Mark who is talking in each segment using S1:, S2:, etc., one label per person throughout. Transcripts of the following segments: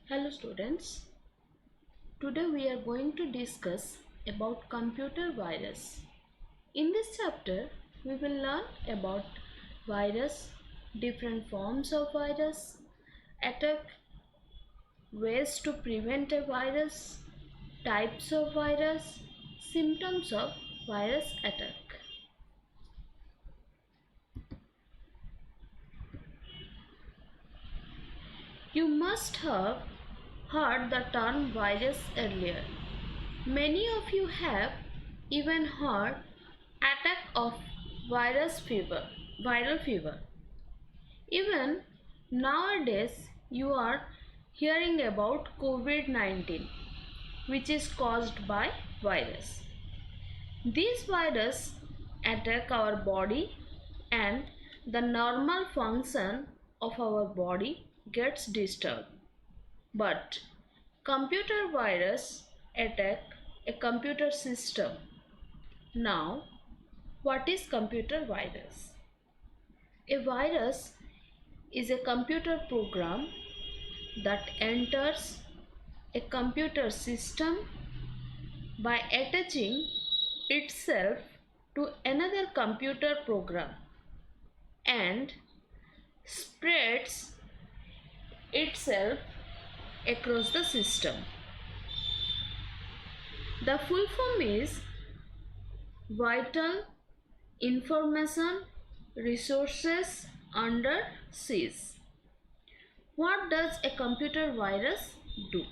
S1: Hello students, today we are going to discuss about computer virus. In this chapter, we will learn about virus, different forms of virus, attack, ways to prevent a virus, types of virus, symptoms of virus attack. You must have heard the term virus earlier. Many of you have even heard attack of viral fever. Even nowadays you are hearing about COVID-19, which is caused by virus. These virus attack our body and the normal function of our body gets disturbed. But computer virus attack a computer system. Now, what is computer virus? A virus is a computer program that enters a computer system by attaching itself to another computer program and spreads itself across the system. The full form is Vital Information Resources Under Siege. What does a computer virus do?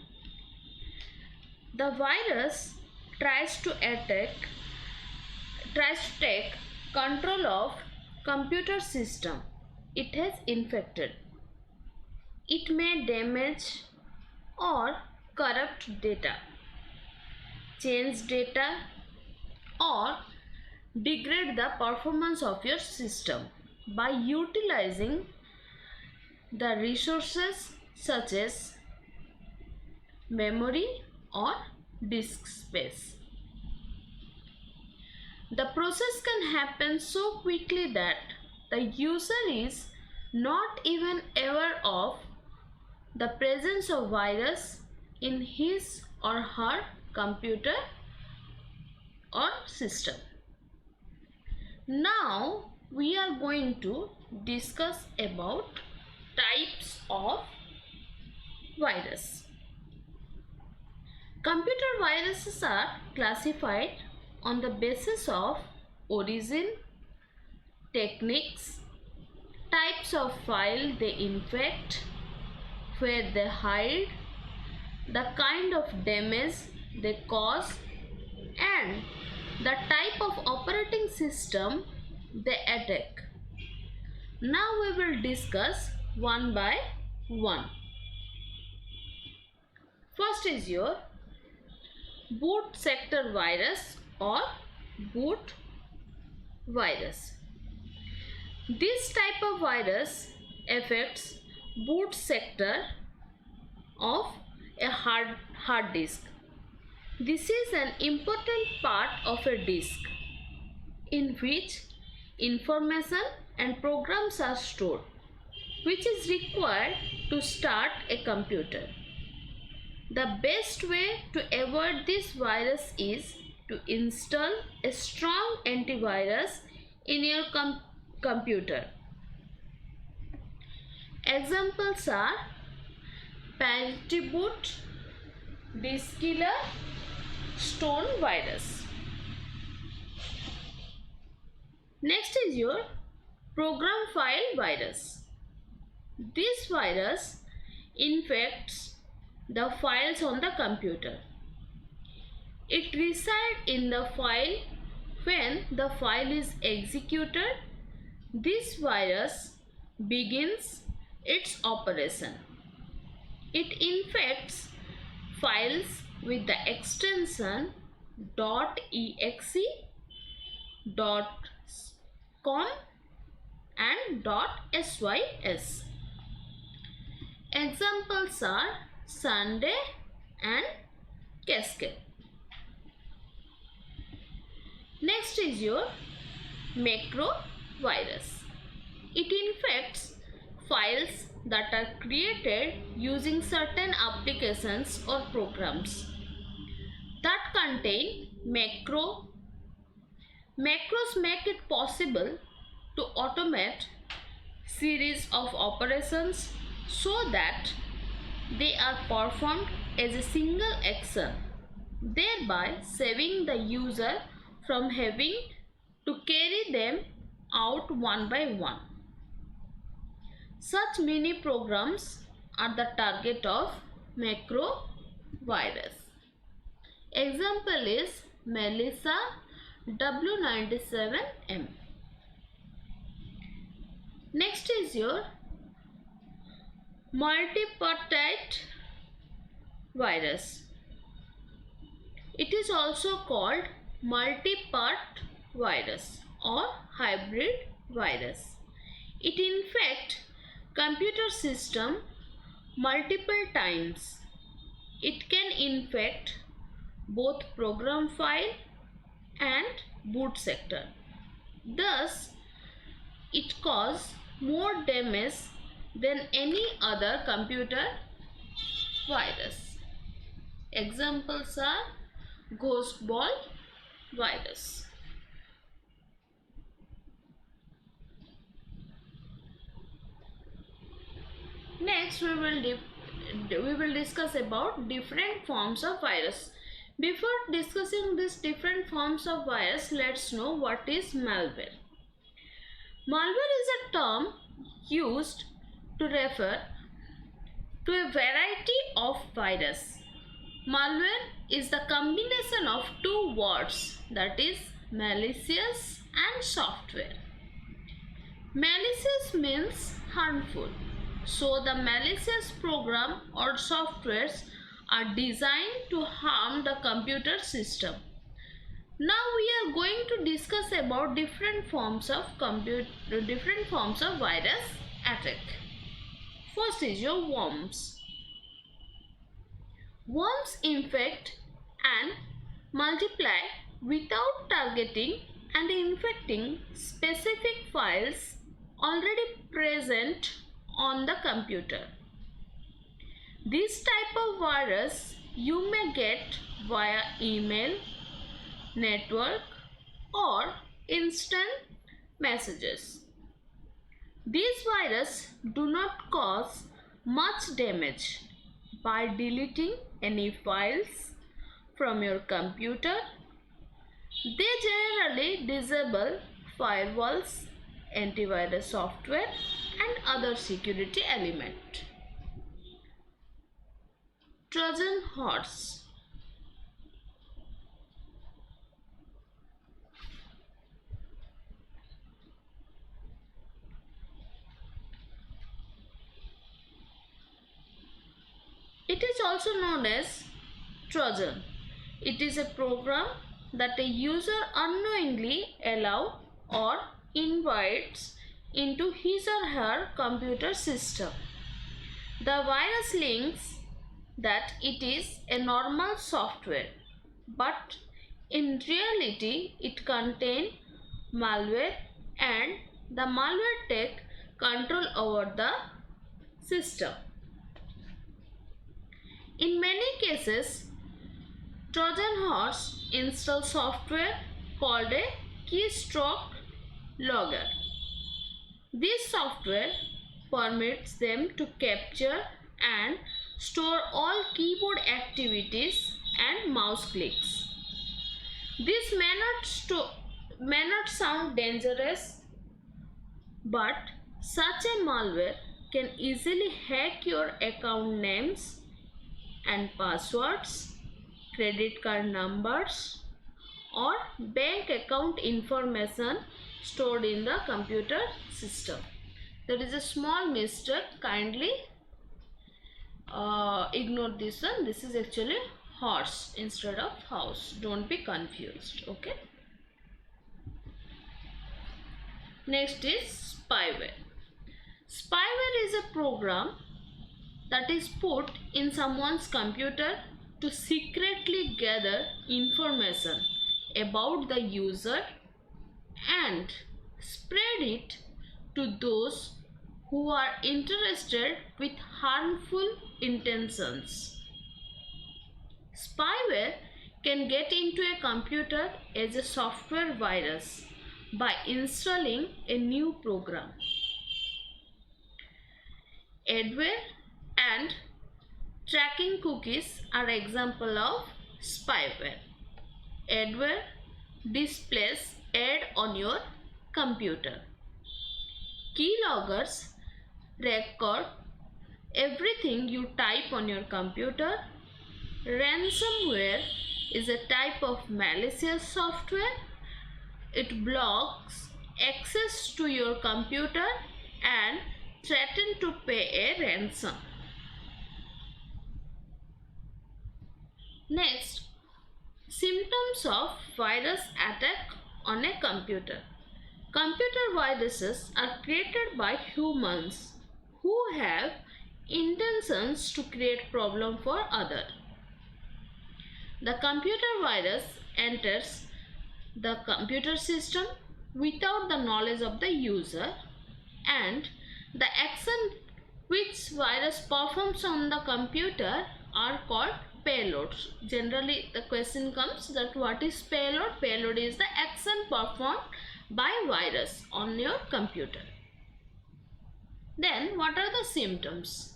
S1: The virus tries to take control of computer system it has infected. It may damage or corrupt data, change data, or degrade the performance of your system by utilizing the resources such as memory or disk space. The process can happen so quickly that the user is not even aware of the presence of virus in his or her computer or system. Now we are going to discuss about types of virus. Computer viruses are classified on the basis of origin, techniques, types of file they infect, where they hide, the kind of damage they cause, and the type of operating system they attack. Now we will discuss one by one. First is your boot sector virus or boot virus. This type of virus affects boot sector of a hard disk. This is an important part of a disk in which information and programs are stored, which is required to start a computer. The best way to avoid this virus is to install a strong antivirus in your computer. Examples are Pantyboot, Diskkiller, Stone virus. Next is your program file virus. This virus infects the files on the computer. It resides in the file when the file is executed. This virus begins its operation. It infects files with the extension .exe, .com and .sys. Examples are Sunday and Cascade. Next is your macro virus. It infects files that are created using certain applications or programs that contain macros. Macros make it possible to automate series of operations so that they are performed as a single action, thereby saving the user from having to carry them out one by one. Such mini programs are the target of macro virus. Example is Melissa W97M. Next is your multipeptide virus. It is also called multipart virus or hybrid virus. It infects computer system multiple times. It can infect both program file and boot sector. Thus, it causes more damage than any other computer virus. Examples are ghost ball virus. Next, we will discuss about different forms of virus. Before discussing these different forms of virus, let's know what is malware. Malware is a term used to refer to a variety of virus. Malware is the combination of two words, that is malicious and software. Malicious means harmful. So the malicious program or softwares are designed to harm the computer system. Now we are going to discuss about different forms of virus attack. First is your worms. Worms infect and multiply without targeting and infecting specific files already present on the computer. This type of virus you may get via email, network or instant messages. These viruses do not cause much damage by deleting any files from your computer. They generally disable firewalls, antivirus software and other security elements. Trojan horse. It is also known as Trojan. It is a program that a user unknowingly allows or invites into his or her computer system. The virus links that it is a normal software, but in reality it contains malware and the malware takes control over the system. In many cases, Trojan horse install software called a keystroke logger. This software permits them to capture and store all keyboard activities and mouse clicks. This may not sound dangerous, but such a malware can easily hack your account names and passwords, credit card numbers or bank account information stored in the computer system. There is a small mistake, kindly ignore this one. This is actually horse instead of house. Don't be confused. Okay. Next is spyware. Spyware is a program that is put in someone's computer to secretly gather information about the user and spread it to those who are interested with harmful intentions. Spyware can get into a computer as a software virus by installing a new program. Adware and tracking cookies are examples of spyware. Adware displays ad on your computer. Keyloggers record everything you type on your computer. Ransomware is a type of malicious software. It blocks access to your computer and threatens to pay a ransom. Next, symptoms of virus attack on a computer. Computer viruses are created by humans who have intentions to create problem for others. The computer virus enters the computer system without the knowledge of the user, and the action which virus performs on the computer are called payloads. Generally the question comes that what is payload? Payload is the action performed by virus on your computer. Then what are the symptoms?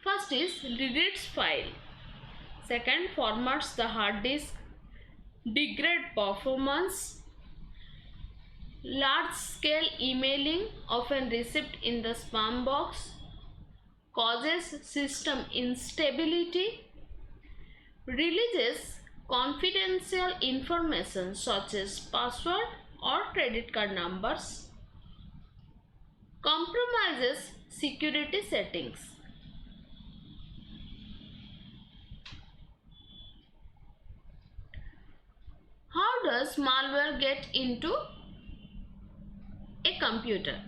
S1: First is deletes file. Second, formats the hard disk, degrade performance, large scale emailing often received in the spam box, causes system instability, releases confidential information such as password or credit card numbers, compromises security settings. How does malware get into a computer?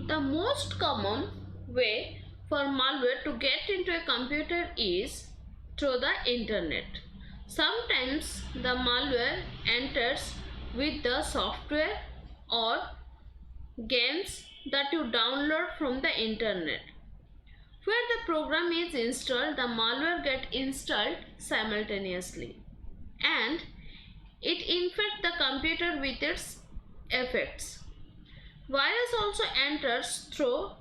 S1: The most common way for malware to get into a computer is through the internet. Sometimes the malware enters with the software or games that you download from the internet. Where the program is installed, the malware gets installed simultaneously and it infects the computer with its effects. Virus also enters through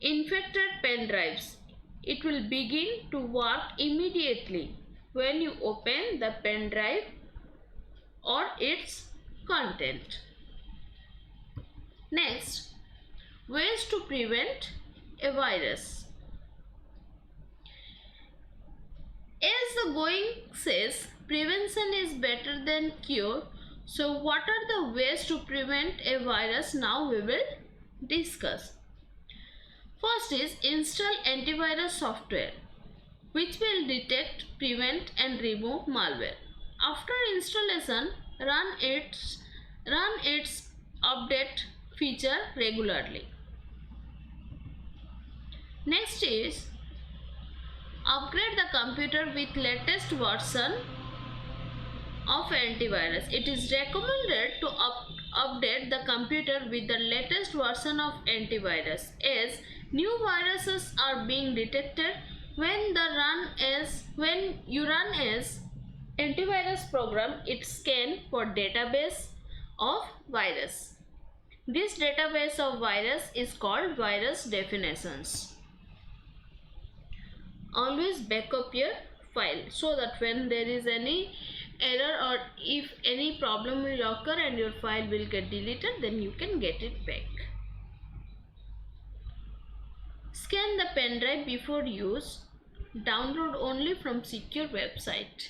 S1: infected pen drives. It will begin to work immediately when you open the pen drive or its content. Next, ways to prevent a virus. As the going says, prevention is better than cure. So what are the ways to prevent a virus? Now we will discuss. First is install antivirus software which will detect, prevent and remove malware. After installation, run its update feature regularly. Next is upgrade the computer with latest version of antivirus. It is recommended to update the computer with the latest version of antivirus, as new viruses are being detected when you run as antivirus program. It scans for database of virus. This database of virus is called virus definitions. Always backup your file so that when there is any error or if any problem will occur and your file will get deleted, then you can get it back. Scan the pen drive before use. Download only from secure website.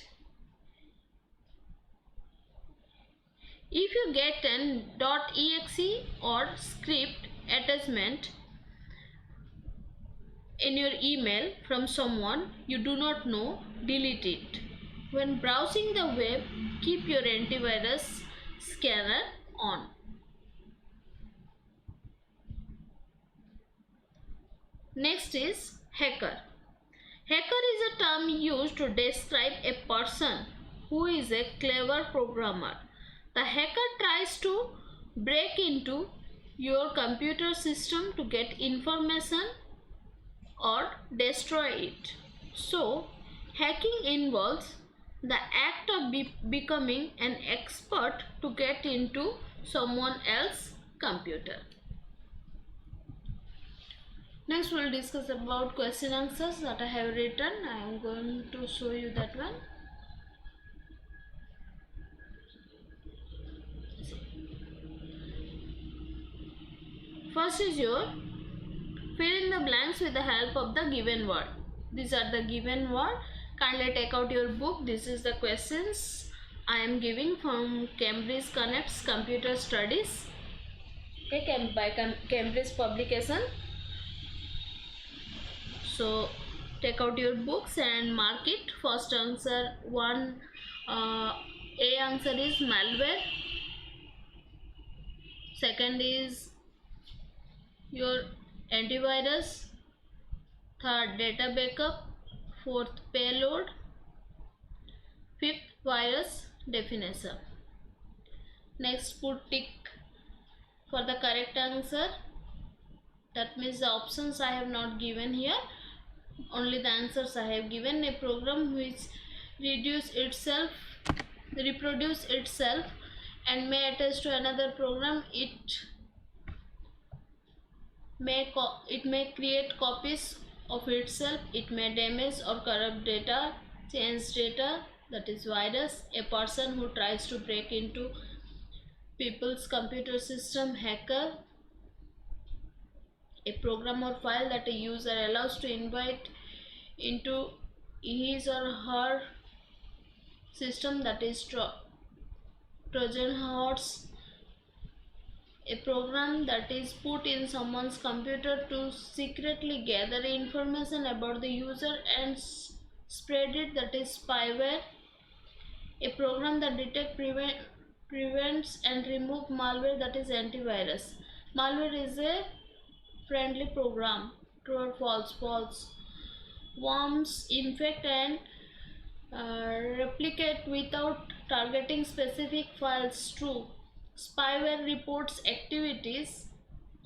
S1: If you get an .exe or script attachment in your email from someone you do not know, delete it. When browsing the web, keep your antivirus scanner on. Next is hacker. Hacker is a term used to describe a person who is a clever programmer. The hacker tries to break into your computer system to get information or destroy it. So, hacking involves the act of becoming an expert to get into someone else's computer. Next, we will discuss about question answers that I have written. I am going to show you that one. First is your fill in the blanks with the help of the given word. These are the given word. Kindly take out your book. This is the questions I am giving from Cambridge Connects Computer Studies. Okay, by Cambridge publication. So take out your books and mark it. First answer A answer is malware. Second is your antivirus. Third, data backup. Fourth, payload. Fifth, virus definition. Next, put tick for the correct answer. That means the options I have not given here, only the answers I have given. A program which reproduce itself and may attach to another program. It may create copies of itself. It may damage or corrupt data, change data, that is virus. A person who tries to break into people's computer system, hacker. A program or file that a user allows to invite into his or her system, that is Trojan horse. A program that is put in someone's computer to secretly gather information about the user and spread it, that is spyware. A program that detects, prevents and remove malware, that is antivirus. Malware is a friendly program. True or false? False. Worms infect and replicate without targeting specific files. True. Spyware reports activities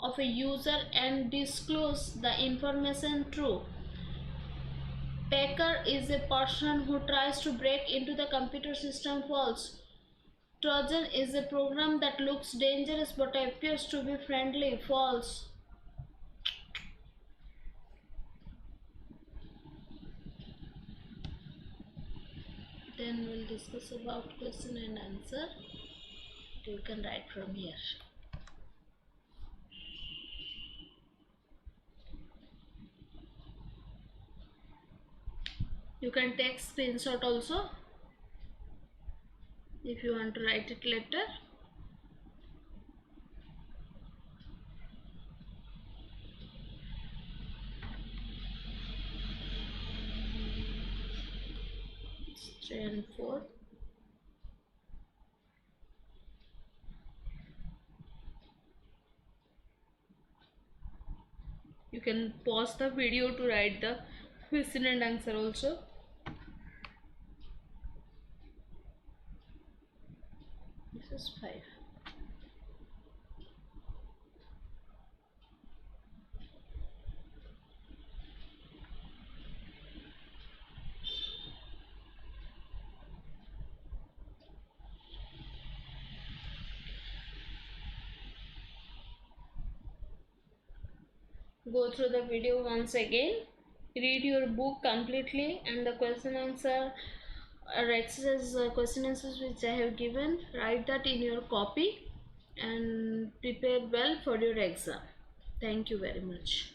S1: of a user and disclose the information. True. Hacker is a person who tries to break into the computer system. False. Trojan is a program that looks dangerous but appears to be friendly. False. Then we'll discuss about question and answer. You can write from here. You can take screenshot also if you want to write it later. It's 3 and 4. You can pause the video to write the question and answer also. This is 5. Go through the video once again. Read your book completely and the question answer or exercise question answers which I have given. Write that in your copy and prepare well for your exam. Thank you very much.